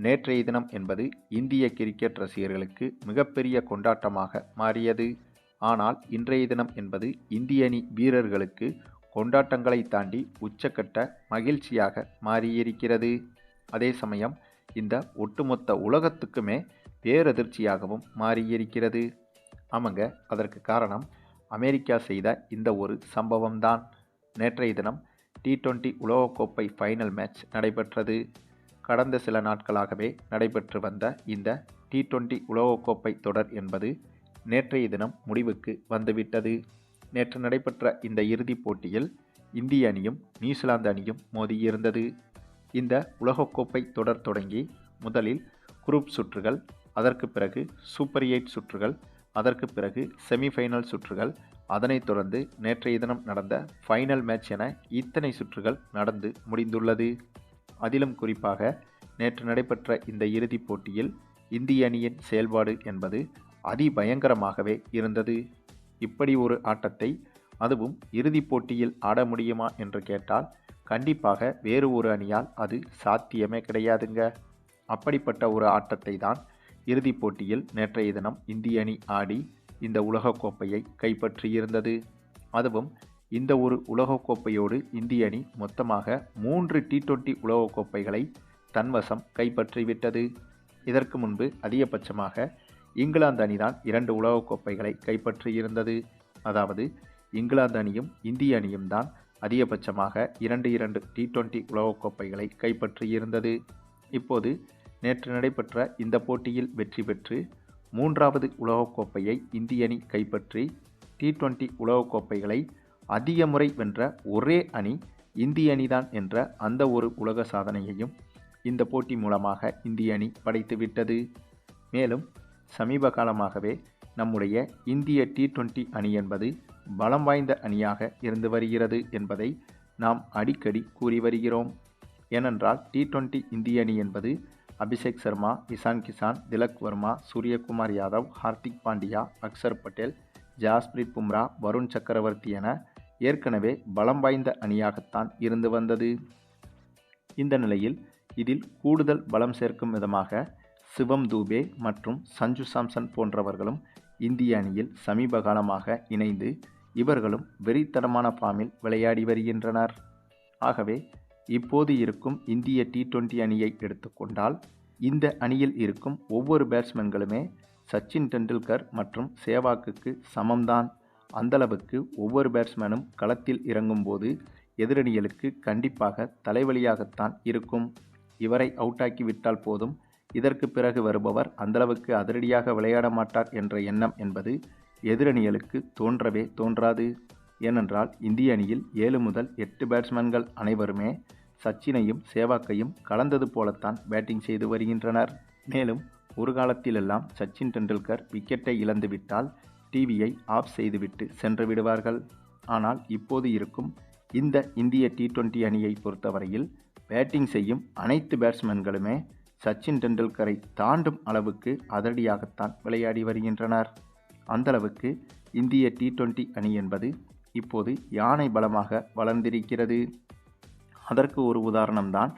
நேற்றைய தினம் என்பது இந்திய கிரிக்கெட் ரசிகர்களுக்கு மிகப்பெரிய கொண்டாட்டமாக மாறியது. ஆனால் இன்றைய தினம் என்பது இந்திய அணி வீரர்களுக்கு கொண்டாட்டங்களை தாண்டி உச்சக்கட்ட மகிழ்ச்சியாக மாறியிருக்கிறது. அதே சமயம் இந்த ஒட்டுமொத்த உலகத்துக்குமே பேரதிர்ச்சியாகவும் மாறியிருக்கிறது. ஆமாங்க, அதற்கு காரணம் அமெரிக்கா செய்த இந்த ஒரு சம்பவம்தான். நேற்றைய தினம் T20 உலகக்கோப்பை ஃபைனல் மேட்ச் நடைபெற்றது. கடந்த சில நாட்களாகவே நடைபெற்று வந்த இந்த T20 உலகக்கோப்பை தொடர் என்பது நேற்றைய தினம் முடிவுக்கு வந்துவிட்டது. நேற்று நடைபெற்ற இந்த இறுதிப் போட்டியில் இந்திய அணியும் நியூசிலாந்து அணியும் மோதியிருந்தது. இந்த உலகக்கோப்பை தொடர் தொடங்கி முதலில் குரூப் சுற்றுகள், அதற்கு பிறகு சூப்பர் 8 சுற்றுகள், அதற்கு பிறகு செமிஃபைனல் சுற்றுகள், அதனைத் தொடர்ந்து நேற்றைய தினம் நடந்த ஃபைனல் மேட்ச் என இத்தனை சுற்றுகள் நடந்து முடிந்துள்ளது. அதிலும் குறிப்பாக நேற்று நடைபெற்ற இந்த இறுதிப் போட்டியில் இந்திய அணியின் செயல்பாடு என்பது அதிபயங்கரமாகவே இருந்தது. இப்படி ஒரு ஆட்டத்தை அதுவும் இறுதிப் போட்டியில் ஆட முடியுமா என்று கேட்டால் கண்டிப்பாக வேறு ஒரு அணியால் அது சாத்தியமே கிடையாதுங்க. அப்படிப்பட்ட ஒரு ஆட்டத்தை தான் இறுதிப் போட்டியில் நேற்றைய தினம் இந்திய அணி ஆடி இந்த உலகக்கோப்பையை கைப்பற்றியிருந்தது. அதுவும் இந்த ஒரு உலகக்கோப்பையோடு இந்திய அணி மொத்தமாக 3 T20 உலகக்கோப்பைகளை தன்வசம் கைப்பற்றிவிட்டது. இதற்கு முன்பு அதிகபட்சமாக இங்கிலாந்து அணிதான் 2 உலகக்கோப்பைகளை கைப்பற்றியிருந்தது. அதாவது இங்கிலாந்து அணியும் இந்திய அணியும் தான் அதிகபட்சமாக 2 T20 உலகக்கோப்பைகளை கைப்பற்றியிருந்தது. இப்போது நேற்று நடைபெற்ற இந்த போட்டியில் வெற்றி பெற்று 3வது உலகக்கோப்பையை இந்திய அணி கைப்பற்றி T20 உலகக்கோப்பைகளை அதிக முறை வென்ற ஒரே அணி இந்திய அணிதான் என்ற அந்த ஒரு உலக சாதனையையும் இந்த போட்டி மூலமாக இந்திய அணி படைத்துவிட்டது. மேலும் சமீப காலமாகவே நம்முடைய இந்திய T20 அணி என்பது பலம் வாய்ந்த அணியாக இருந்து வருகிறது என்பதை நாம் அடிக்கடி கூறி வருகிறோம். ஏனென்றால் T20 இந்திய அணி என்பது அபிஷேக் சர்மா, இஷான் கிஷான், திலக் வர்மா, சூரியகுமார் யாதவ், ஹார்திக் பாண்டியா, அக்சர் பட்டேல், ஜாஸ்பிரீத் பும்ரா, வருண் சக்கரவர்த்தி என ஏற்கனவே பலம் வாய்ந்த அணியாகத்தான் இருந்து வந்தது. இந்த நிலையில் இதில் கூடுதல் பலம் சேர்க்கும் விதமாக சிவம் தூபே மற்றும் சஞ்சு சாம்சன் போன்றவர்களும் இந்திய அணியில் சமீப காலமாக இணைந்து இவர்களும் வெறித்தனமான ஃபார்மில் விளையாடி வருகின்றனர். ஆகவே இப்போது இருக்கும் இந்திய T20 அணியை எடுத்துக்கொண்டால் இந்த அணியில் இருக்கும் ஒவ்வொரு பேட்ஸ்மேன்களுமே சச்சின் டெண்டுல்கர் மற்றும் சேவாக்குக்கு சமம்தான். அந்தளவுக்கு ஒவ்வொரு பேட்ஸ்மேனும் களத்தில் இறங்கும்போது எதிரணிகளுக்கு கண்டிப்பாக தலைவலியாகத்தான் இருக்கும். இவரை அவுட்டாக்கி விட்டால் போதும், இதற்கு பிறகு வருபவர் அந்தளவுக்கு அதிரடியாக விளையாட மாட்டார் என்ற எண்ணம் என்பது எதிரணிகளுக்கு தோன்றவே தோன்றாது. ஏனென்றால் இந்திய அணியில் 7 முதல் 8 பேட்ஸ்மேன்கள் அனைவருமே சச்சினையும் சேவாக்கையும் கலந்தது போலத்தான் பேட்டிங் செய்து வருகின்றனர். மேலும் ஒரு காலத்திலெல்லாம் சச்சின் டெண்டுல்கர் விக்கெட்டை இழந்துவிட்டால் டிவியை ஆஃப் செய்துவிட்டு சென்று விடுவார்கள். ஆனால் இப்போது இருக்கும் இந்த இந்திய T20 அணியை பொறுத்தவரையில் பேட்டிங் செய்யும் அனைத்து பேட்ஸ்மேன்களுமே சச்சின் டெண்டுல்கரை தாண்டும் அளவுக்கு அதிரடியாகத்தான் விளையாடி வருகின்றனர். அந்தளவுக்கு இந்திய T20 அணி என்பது இப்போது யானை பலமாக வளர்ந்திருக்கிறது. அதற்கு ஒரு உதாரணம்தான்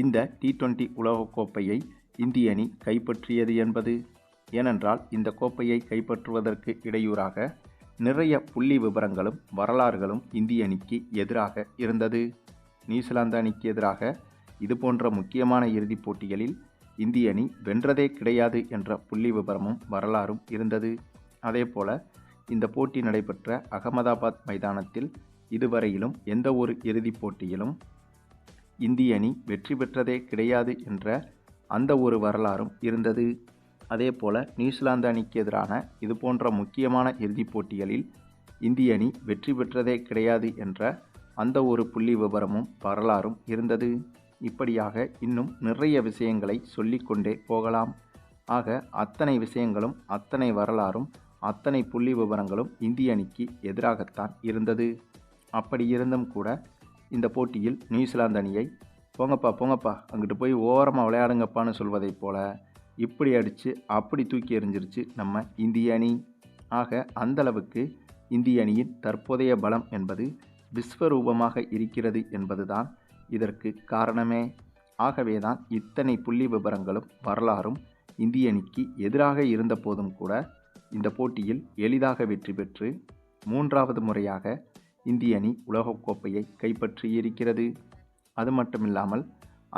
இந்த T20 உலகக்கோப்பையை இந்திய அணி கைப்பற்றியது என்பது. ஏனென்றால் இந்த கோப்பையை கைப்பற்றுவதற்கு இடையூறாக நிறைய புள்ளி விவரங்களும் வரலாறுகளும் இந்திய அணிக்கு எதிராக இருந்தது. நியூசிலாந்து அணிக்கு எதிராக இதுபோன்ற முக்கியமான இறுதிப் போட்டிகளில் இந்திய அணி வென்றதே கிடையாது என்ற புள்ளி விவரமும் வரலாறும் இருந்தது. அதேபோல இந்த போட்டி நடைபெற்ற அகமதாபாத் மைதானத்தில் இதுவரையிலும் எந்த ஒரு இறுதிப் போட்டியிலும் இந்திய அணி வெற்றி பெற்றதே கிடையாது என்ற அந்த ஒரு வரலாறும் இருந்தது. அதேபோல நியூசிலாந்து அணிக்கு எதிரான இதுபோன்ற முக்கியமான இறுதிப் போட்டிகளில் இந்திய அணி வெற்றி பெற்றதே கிடையாது என்ற அந்த ஒரு புள்ளி விவரமும் வரலாறும் இருந்தது. இப்படியாக இன்னும் நிறைய விஷயங்களை சொல்லிக்கொண்டே போகலாம். ஆக அத்தனை விஷயங்களும், அத்தனை வரலாறும், அத்தனை புள்ளி விவரங்களும் இந்திய அணிக்கு எதிராகத்தான் இருந்தது. அப்படி இருந்தும் கூட இந்த போட்டியில் நியூசிலாந்து அணியை போங்கப்பா அங்கிட்டு போய் ஓரமாக விளையாடுங்கப்பான்னு சொல்வதைப் போல இப்படி அடித்து அப்படி தூக்கி எறிஞ்சிருச்சு நம்ம இந்திய அணி. ஆக அந்தளவுக்கு இந்திய அணியின் தற்போதைய பலம் என்பது விஸ்வரூபமாக இருக்கிறது என்பதுதான் இதற்கு காரணமே. ஆகவேதான் இத்தனை புள்ளி விபரங்களும் வரலாறும் இந்திய அணிக்கு எதிராக இருந்த போதும் கூட இந்த போட்டியில் எளிதாக வெற்றி பெற்று 3வது முறையாக இந்திய அணி உலகக்கோப்பையை கைப்பற்றியிருக்கிறது. அது மட்டுமில்லாமல்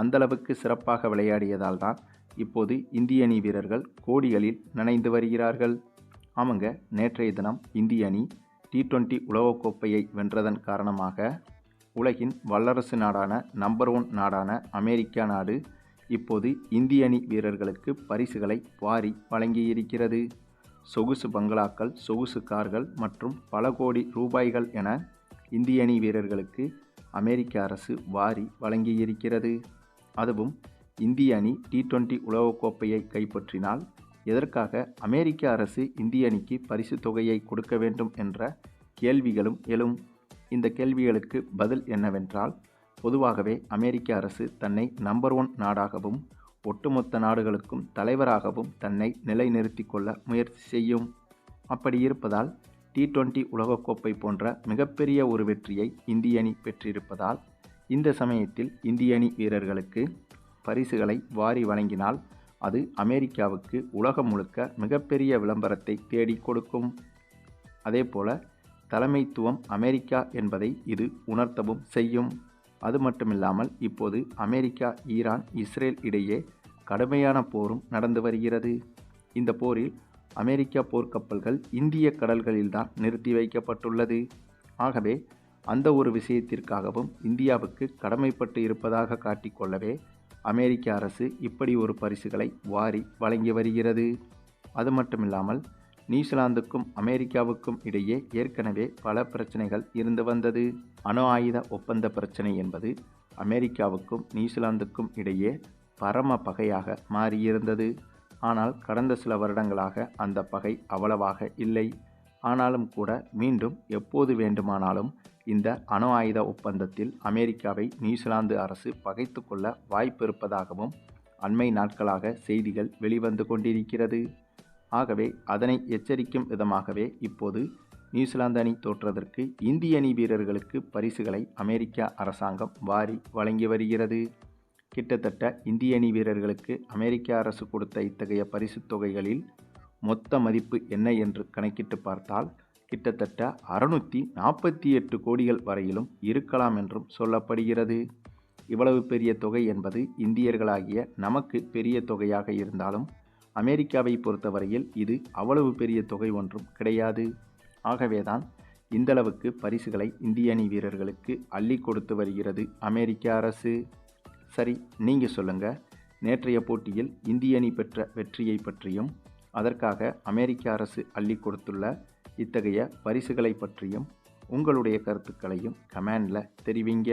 அந்தளவுக்கு சிறப்பாக விளையாடியதால் தான் இப்போது இந்திய அணி வீரர்கள் கோடிகளில் நனைந்து வருகிறார்கள். ஆமாங்க, நேற்றைய தினம் இந்திய அணி T20 உலகக்கோப்பையை வென்றதன் காரணமாக உலகின் வல்லரசு நாடான நம்பர் 1 நாடான அமெரிக்கா நாடு இப்போது இந்திய அணி வீரர்களுக்கு பரிசுகளை வாரி வழங்கியிருக்கிறது. சொகுசு பங்களாக்கள், சொகுசு கார்கள் மற்றும் பல கோடி ரூபாய்கள் என இந்திய அணி வீரர்களுக்கு அமெரிக்க அரசு வாரி வழங்கியிருக்கிறது. அதுவும் இந்திய அணி T20 உலகக்கோப்பையை கைப்பற்றினால் எதற்காக அமெரிக்க அரசு இந்திய அணிக்கு பரிசு தொகையை கொடுக்க வேண்டும் என்ற கேள்விகளும் எழும். இந்த கேள்விகளுக்கு பதில் என்னவென்றால், பொதுவாகவே அமெரிக்க அரசு தன்னை நம்பர் 1 நாடாகவும் ஒட்டுமொத்த நாடுகளுக்கும் தலைவராகவும் தன்னை நிலைநிறுத்தி கொள்ள முயற்சி செய்யும். அப்படி இருப்பதால் T20 உலகக்கோப்பை போன்ற மிகப்பெரிய ஒரு வெற்றியை இந்திய அணி பெற்றிருப்பதால் இந்த சமயத்தில் இந்திய அணி வீரர்களுக்கு பரிசுகளை வாரி வழங்கினால் அது அமெரிக்காவுக்கு உலகம் முழுக்க மிகப்பெரிய விளம்பரத்தை தேடி கொடுக்கும். அதேபோல தலைமைத்துவம் அமெரிக்கா என்பதை இது உணர்த்தவும் செய்யும். அது மட்டுமில்லாமல் இப்போது அமெரிக்கா, ஈரான், இஸ்ரேல் இடையே கடுமையான போரும் நடந்து வருகிறது. இந்த போரில் அமெரிக்க போர்க்கப்பல்கள் இந்திய கடல்களில்தான் நிறுத்தி வைக்கப்பட்டுள்ளது. ஆகவே அந்த ஒரு விஷயத்திற்காகவும் இந்தியாவுக்கு கடமைப்பட்டு இருப்பதாக காட்டிக்கொள்ளவே அமெரிக்க அரசு இப்படி ஒரு பரிசுகளை வாரி வழங்கி வருகிறது. அது மட்டுமில்லாமல் நியூசிலாந்துக்கும் அமெரிக்காவுக்கும் இடையே ஏற்கனவே பல பிரச்சனைகள் இருந்து வந்தது. அணு ஆயுத ஒப்பந்த பிரச்சனை என்பது அமெரிக்காவுக்கும் நியூசிலாந்துக்கும் இடையே பரம பகையாக மாறியிருந்தது. ஆனால் கடந்த சில வருடங்களாக அந்த பகை அவ்வளவாக இல்லை. ஆனாலும் கூட மீண்டும் எப்போது வேண்டுமானாலும் இந்த அணு ஆயுத ஒப்பந்தத்தில் அமெரிக்காவை நியூசிலாந்து அரசு பகைத்து கொள்ள வாய்ப்பு இருப்பதாகவும் அண்மை நாட்களாக செய்திகள் வெளிவந்து கொண்டிருக்கிறது. ஆகவே அதனை எச்சரிக்கும் விதமாகவே இப்போது நியூசிலாந்து அணி தோற்றதற்கு இந்திய அணி வீரர்களுக்கு பரிசுகளை அமெரிக்க அரசாங்கம் வாரி வழங்கி வருகிறது. கிட்டத்தட்ட இந்திய அணி வீரர்களுக்கு அமெரிக்க அரசு கொடுத்த இத்தகைய பரிசுத் தொகைகளில் மொத்த மதிப்பு என்ன என்று கணக்கிட்டு பார்த்தால் கிட்டத்தட்ட 648 கோடிகள் வரையிலும் இருக்கலாம் என்றும் சொல்லப்படுகிறது. இவ்வளவு பெரிய தொகை என்பது இந்தியர்களாகிய நமக்கு பெரிய தொகையாக இருந்தாலும் அமெரிக்காவை பொறுத்தவரையில் இது அவ்வளவு பெரிய தொகை ஒன்றும் கிடையாது. ஆகவேதான் இந்தளவுக்கு பரிசுகளை இந்திய அணி வீரர்களுக்கு அள்ளி கொடுத்து வருகிறது அமெரிக்க அரசு. சரி, நீங்கள் சொல்லுங்கள், நேற்றைய போட்டியில் இந்திய அணி பெற்ற வெற்றியை பற்றியும் அதற்காக அமெரிக்க அரசு அள்ளி கொடுத்துள்ள இத்தகைய பரிசுகளை பற்றியும் உங்களுடைய கருத்துக்களையும் கமெண்டில் தெரிவிங்க.